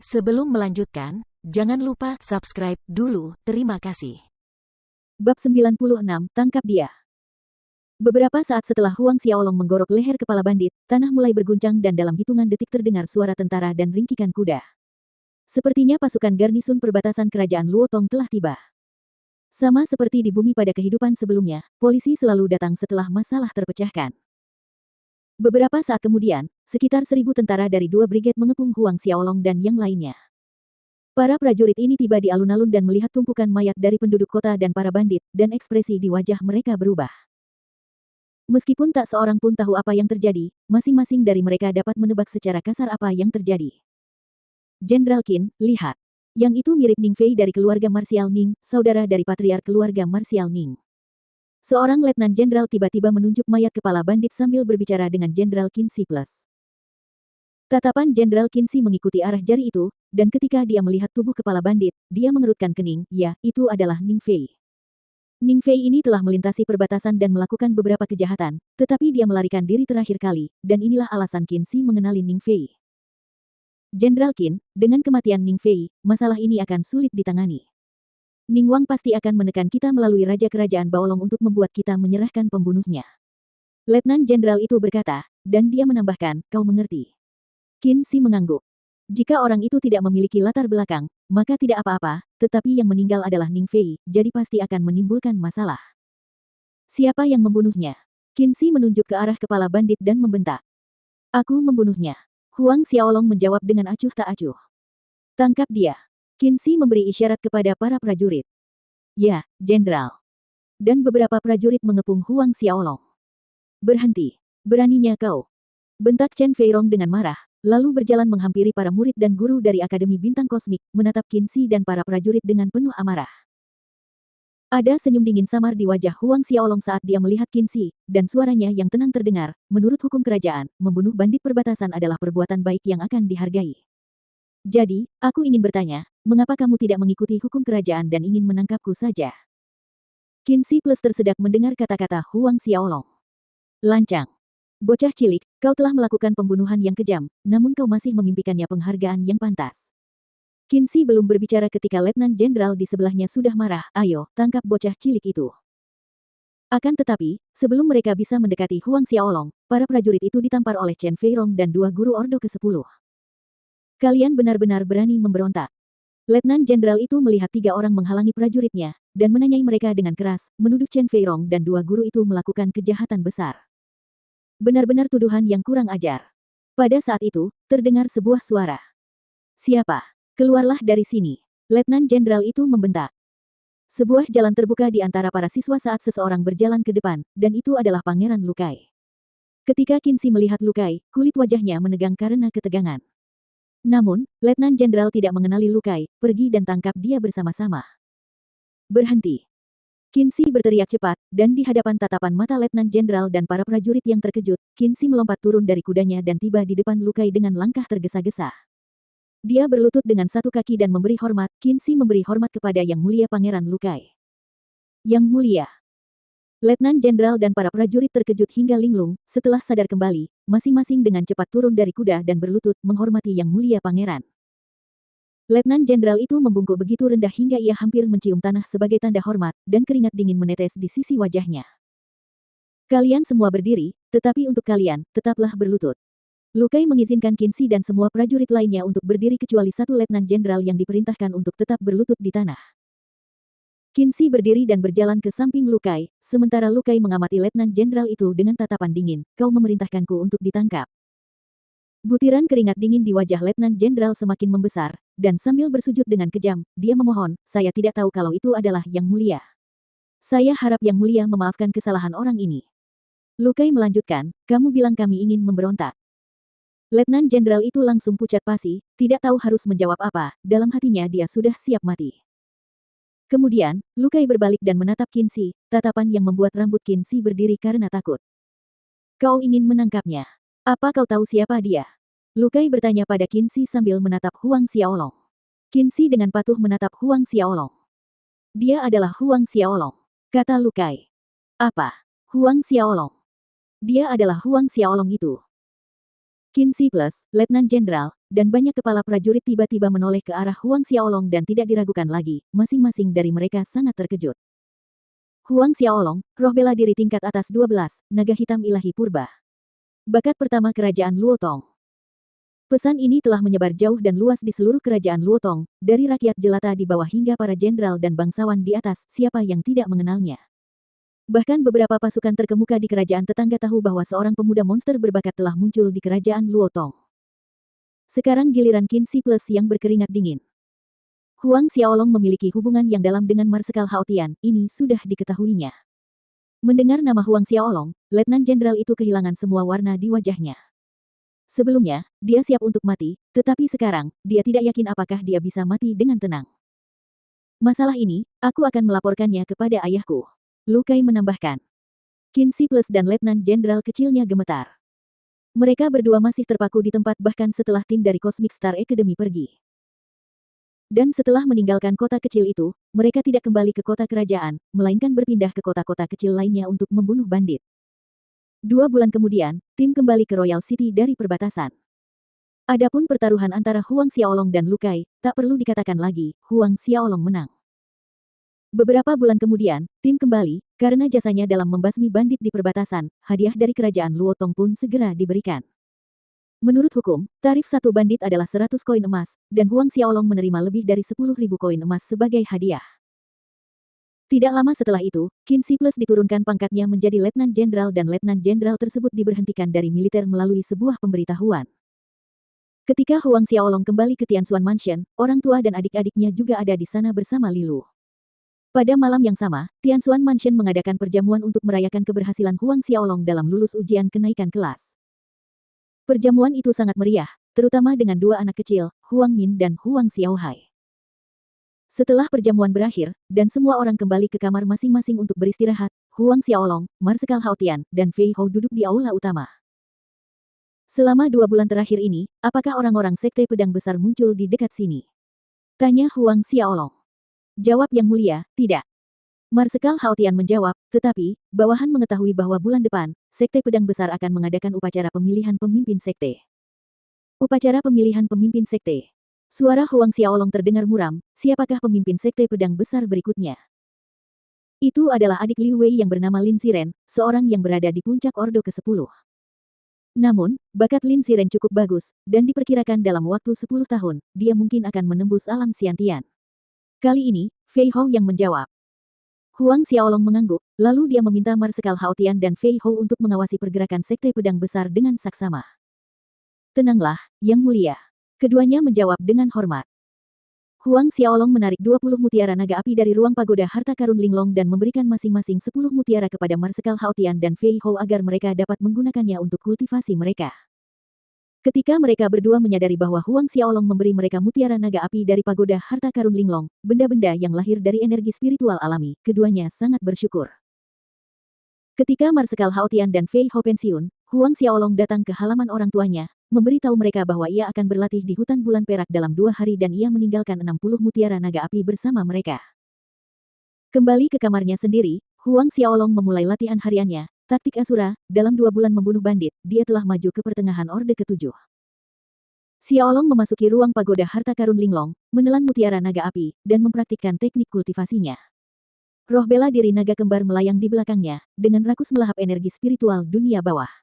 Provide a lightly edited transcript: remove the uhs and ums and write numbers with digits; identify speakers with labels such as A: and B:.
A: Sebelum melanjutkan, jangan lupa subscribe dulu, terima kasih.
B: Bab 96, tangkap dia. Beberapa saat setelah Huang Xiaolong menggorok leher kepala bandit, tanah mulai berguncang dan dalam hitungan detik terdengar suara tentara dan ringkikan kuda. Sepertinya pasukan garnisun perbatasan kerajaan Luotong telah tiba. Sama seperti di bumi pada kehidupan sebelumnya, polisi selalu datang setelah masalah terpecahkan. Beberapa saat kemudian, sekitar 1.000 tentara dari 2 brigade mengepung Huang Xiaolong dan yang lainnya. Para prajurit ini tiba di alun-alun dan melihat tumpukan mayat dari penduduk kota dan para bandit, dan ekspresi di wajah mereka berubah. Meskipun tak seorang pun tahu apa yang terjadi, masing-masing dari mereka dapat menebak secara kasar apa yang terjadi. Jenderal Qin, lihat. Yang itu mirip Ning Fei dari keluarga Marsial Ning, saudara dari patriark keluarga Marsial Ning. Seorang letnan jenderal tiba-tiba menunjuk mayat kepala bandit sambil berbicara dengan Jenderal Qin Si Plus. Tatapan Jenderal Qin Si mengikuti arah jari itu, dan ketika dia melihat tubuh kepala bandit, dia mengerutkan kening, ya, itu adalah Ning Fei. Ning Fei ini telah melintasi perbatasan dan melakukan beberapa kejahatan, tetapi dia melarikan diri terakhir kali, dan inilah alasan Qin Si mengenali Ning Fei. Jenderal Qin, dengan kematian Ning Fei, masalah ini akan sulit ditangani. Ning Wang pasti akan menekan kita melalui Raja Kerajaan Baolong untuk membuat kita menyerahkan pembunuhnya. Letnan Jenderal itu berkata, dan dia menambahkan, kau mengerti. Qin Si mengangguk. Jika orang itu tidak memiliki latar belakang, maka tidak apa-apa, tetapi yang meninggal adalah Ning Fei, jadi pasti akan menimbulkan masalah. Siapa yang membunuhnya? Qin Si menunjuk ke arah kepala bandit dan membentak. Aku membunuhnya. Huang Xiaolong menjawab dengan acuh tak acuh. Tangkap dia. Qin Si memberi isyarat kepada para prajurit. Ya, Jenderal. Dan beberapa prajurit mengepung Huang Xiaolong. Berhenti. Beraninya kau. Bentak Chen Feirong dengan marah, lalu berjalan menghampiri para murid dan guru dari Akademi Bintang Kosmik, menatap Qin Si dan para prajurit dengan penuh amarah. Ada senyum dingin samar di wajah Huang Xiaolong saat dia melihat Qin Si, dan suaranya yang tenang terdengar, menurut hukum kerajaan, membunuh bandit perbatasan adalah perbuatan baik yang akan dihargai. Jadi, aku ingin bertanya, mengapa kamu tidak mengikuti hukum kerajaan dan ingin menangkapku saja? Qin Si Plus tersedak mendengar kata-kata Huang Xiaolong. Lancang. Bocah cilik, kau telah melakukan pembunuhan yang kejam, namun kau masih memimpikannya penghargaan yang pantas. Qin Si belum berbicara ketika Letnan Jenderal di sebelahnya sudah marah, ayo, tangkap bocah cilik itu. Akan tetapi, sebelum mereka bisa mendekati Huang Xiaolong, para prajurit itu ditampar oleh Chen Feirong dan 2 guru Ordo ke-10. Kalian benar-benar berani memberontak. Letnan Jenderal itu melihat 3 orang menghalangi prajuritnya, dan menanyai mereka dengan keras, menuduh Chen Feirong dan 2 guru itu melakukan kejahatan besar. Benar-benar tuduhan yang kurang ajar. Pada saat itu, terdengar sebuah suara. Siapa? Keluarlah dari sini. Letnan Jenderal itu membentak. Sebuah jalan terbuka di antara para siswa saat seseorang berjalan ke depan, dan itu adalah Pangeran Lukai. Ketika Qin Si melihat Lukai, kulit wajahnya menegang karena ketegangan. Namun, Letnan Jenderal tidak mengenali Lukai, pergi dan tangkap dia bersama-sama. Berhenti. Qin Si berteriak cepat, dan di hadapan tatapan mata Letnan Jenderal dan para prajurit yang terkejut, Qin Si melompat turun dari kudanya dan tiba di depan Lukai dengan langkah tergesa-gesa. Dia berlutut dengan satu kaki dan memberi hormat, Qin Si memberi hormat kepada Yang Mulia Pangeran Lukai. Yang Mulia. Letnan Jenderal dan para prajurit terkejut hingga linglung, setelah sadar kembali, masing-masing dengan cepat turun dari kuda dan berlutut, menghormati Yang Mulia Pangeran. Letnan Jenderal itu membungkuk begitu rendah hingga ia hampir mencium tanah sebagai tanda hormat, dan keringat dingin menetes di sisi wajahnya. Kalian semua berdiri, tetapi untuk kalian, tetaplah berlutut. Lukai mengizinkan Qin Si dan semua prajurit lainnya untuk berdiri kecuali satu Letnan Jenderal yang diperintahkan untuk tetap berlutut di tanah. Qin Si berdiri dan berjalan ke samping Lukai, sementara Lukai mengamati Letnan Jenderal itu dengan tatapan dingin, kau memerintahkanku untuk ditangkap. Butiran keringat dingin di wajah Letnan Jenderal semakin membesar, dan sambil bersujud dengan kejam, dia memohon, saya tidak tahu kalau itu adalah Yang Mulia. Saya harap Yang Mulia memaafkan kesalahan orang ini. Lukai melanjutkan, kamu bilang kami ingin memberontak. Letnan Jenderal itu langsung pucat pasi, tidak tahu harus menjawab apa, dalam hatinya dia sudah siap mati. Kemudian, Lukai berbalik dan menatap Qin Si, tatapan yang membuat rambut Qin Si berdiri karena takut. Kau ingin menangkapnya? Apa kau tahu siapa dia? Lukai bertanya pada Qin Si sambil menatap Huang Xiaolong. Qin Si dengan patuh menatap Huang Xiaolong. Dia adalah Huang Xiaolong, kata Lukai. Apa? Huang Xiaolong. Dia adalah Huang Xiaolong itu. Qin Shi Plus, Letnan Jenderal, dan banyak kepala prajurit tiba-tiba menoleh ke arah Huang Xiaolong dan tidak diragukan lagi, masing-masing dari mereka sangat terkejut. Huang Xiaolong, roh bela diri tingkat atas 12, naga hitam ilahi purba. Bakat pertama kerajaan Luotong. Pesan ini telah menyebar jauh dan luas di seluruh kerajaan Luotong, dari rakyat jelata di bawah hingga para jenderal dan bangsawan di atas, siapa yang tidak mengenalnya. Bahkan beberapa pasukan terkemuka di kerajaan tetangga tahu bahwa seorang pemuda monster berbakat telah muncul di kerajaan Luotong. Sekarang giliran Qin Shi Plus yang berkeringat dingin. Huang Xiaolong memiliki hubungan yang dalam dengan Marsekal Hao Tian, ini sudah diketahuinya. Mendengar nama Huang Xiaolong, Letnan Jenderal itu kehilangan semua warna di wajahnya. Sebelumnya, dia siap untuk mati, tetapi sekarang, dia tidak yakin apakah dia bisa mati dengan tenang. Masalah ini, aku akan melaporkannya kepada ayahku. Lu Kai menambahkan. Qin Shi Plus dan Letnan Jenderal kecilnya gemetar. Mereka berdua masih terpaku di tempat bahkan setelah tim dari Cosmic Star Academy pergi. Dan setelah meninggalkan kota kecil itu, mereka tidak kembali ke kota kerajaan, melainkan berpindah ke kota-kota kecil lainnya untuk membunuh bandit. 2 bulan kemudian, tim kembali ke Royal City dari perbatasan. Adapun pertaruhan antara Huang Xiaolong dan Lu Kai, tak perlu dikatakan lagi, Huang Xiaolong menang. Beberapa bulan kemudian, tim kembali, karena jasanya dalam membasmi bandit di perbatasan, hadiah dari kerajaan Luotong pun segera diberikan. Menurut hukum, tarif satu bandit adalah 100 koin emas, dan Huang Xiaolong menerima lebih dari 10.000 koin emas sebagai hadiah. Tidak lama setelah itu, Qin Shi Plus diturunkan pangkatnya menjadi Letnan Jenderal dan Letnan Jenderal tersebut diberhentikan dari militer melalui sebuah pemberitahuan. Ketika Huang Xiaolong kembali ke Tianshuan Mansion, orang tua dan adik-adiknya juga ada di sana bersama Lilu. Pada malam yang sama, Tianshuan Mansion mengadakan perjamuan untuk merayakan keberhasilan Huang Xiaolong dalam lulus ujian kenaikan kelas. Perjamuan itu sangat meriah, terutama dengan 2 anak kecil, Huang Min dan Huang Xiaohai. Setelah perjamuan berakhir, dan semua orang kembali ke kamar masing-masing untuk beristirahat, Huang Xiaolong, Marsekal Hao Tian, dan Fei Hou duduk di aula utama. Selama 2 bulan terakhir ini, apakah orang-orang Sekte Pedang Besar muncul di dekat sini? Tanya Huang Xiaolong. Jawab Yang Mulia, tidak. Marsekal Hao Tian menjawab, tetapi, bawahan mengetahui bahwa bulan depan, Sekte Pedang Besar akan mengadakan upacara pemilihan pemimpin sekte. Upacara pemilihan pemimpin sekte. Suara Huang Xiaolong terdengar muram, siapakah pemimpin Sekte Pedang Besar berikutnya? Itu adalah adik Liu Wei yang bernama Lin Xiren, seorang yang berada di puncak Ordo ke-10. Namun, bakat Lin Xiren cukup bagus, dan diperkirakan dalam waktu 10 tahun, dia mungkin akan menembus alam Xiantian. Kali ini, Fei Hou yang menjawab. Huang Xiaolong mengangguk, lalu dia meminta Marsekal Hao Tian dan Fei Hou untuk mengawasi pergerakan Sekte Pedang Besar dengan saksama. Tenanglah, Yang Mulia. Keduanya menjawab dengan hormat. Huang Xiaolong menarik 20 mutiara naga api dari ruang pagoda harta karun Linglong dan memberikan masing-masing 10 mutiara kepada Marsekal Hao Tian dan Fei Hou agar mereka dapat menggunakannya untuk kultivasi mereka. Ketika mereka berdua menyadari bahwa Huang Xiaolong memberi mereka mutiara naga api dari pagoda harta karun Linglong, benda-benda yang lahir dari energi spiritual alami, keduanya sangat bersyukur. Ketika Marsekal Hao Tian dan Fei Hou pensiun, Huang Xiaolong datang ke halaman orang tuanya, memberitahu mereka bahwa ia akan berlatih di hutan bulan perak dalam 2 hari dan ia meninggalkan 60 mutiara naga api bersama mereka. Kembali ke kamarnya sendiri, Huang Xiaolong memulai latihan hariannya. Taktik Asura, dalam 2 bulan membunuh bandit, dia telah maju ke pertengahan Orde ke-7. Xiaolong memasuki ruang pagoda harta karun Linglong, menelan mutiara naga api, dan mempraktikkan teknik kultivasinya. Roh bela diri naga kembar melayang di belakangnya, dengan rakus melahap energi spiritual dunia bawah.